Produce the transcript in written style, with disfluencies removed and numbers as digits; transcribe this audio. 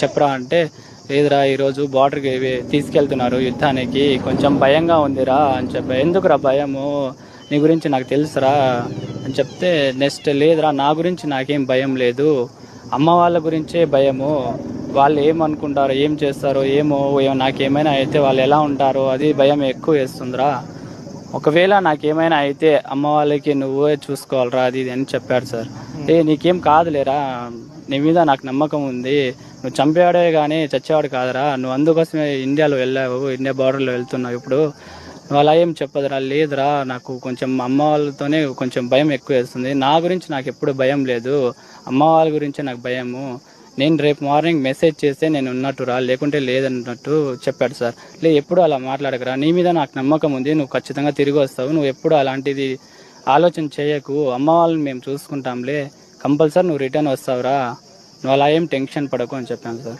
చెప్పరా అంటే, లేదురా ఈరోజు బార్డర్కి తీసుకెళ్తున్నారు యుద్ధానికి, కొంచెం భయంగా ఉందిరా అని చెప్పా. ఎందుకురా భయము, నీ గురించి నాకు తెలుసురా అని చెప్తే, నెక్స్ట్ లేదురా నా గురించి నాకేం భయం లేదు, అమ్మ వాళ్ళ గురించే భయము, వాళ్ళు ఏమనుకుంటారో ఏం చేస్తారో ఏమో, నాకేమైనా అయితే వాళ్ళు ఎలా ఉంటారో అది భయం ఎక్కువ వేస్తుందిరా, ఒకవేళ నాకేమైనా అయితే అమ్మ వాళ్ళకి నువ్వే చూసుకోవాలిరా అది ఇది అని చెప్పాడు సార్. నీకేం కాదులేరా, నీ మీద నాకు నమ్మకం ఉంది, నువ్వు చంపేవాడే కానీ చచ్చేవాడు కాదురా, నువ్వు అందుకోసమే ఇండియాలో వెళ్ళావు, ఇండియా బార్డర్లో వెళ్తున్నావు ఇప్పుడు, నువ్వు అలా ఏం చెప్పదురా. లేదురా నాకు కొంచెం అమ్మ వాళ్ళతోనే కొంచెం భయం ఎక్కువ వేస్తుంది, నా గురించి నాకు ఎప్పుడు భయం లేదు, అమ్మ వాళ్ళ గురించే నాకు భయము, నేను రేపు మార్నింగ్ మెసేజ్ చేస్తే నేను ఉన్నట్టురా, లేకుంటే లేదన్నట్టు చెప్పాడు సార్. ఎప్పుడు అలా మాట్లాడకరా, నీ మీద నాకు నమ్మకం ఉంది, నువ్వు ఖచ్చితంగా తిరిగి వస్తావు, నువ్వు ఎప్పుడు అలాంటిది ఆలోచన చేయకు, అమ్మ వాళ్ళని మేము చూసుకుంటాంలే, కంపల్సరీ నువ్వు రిటర్న్ వస్తావురా, నువ్వు అలా ఏం టెన్షన్ పడకు అని చెప్పాను సార్.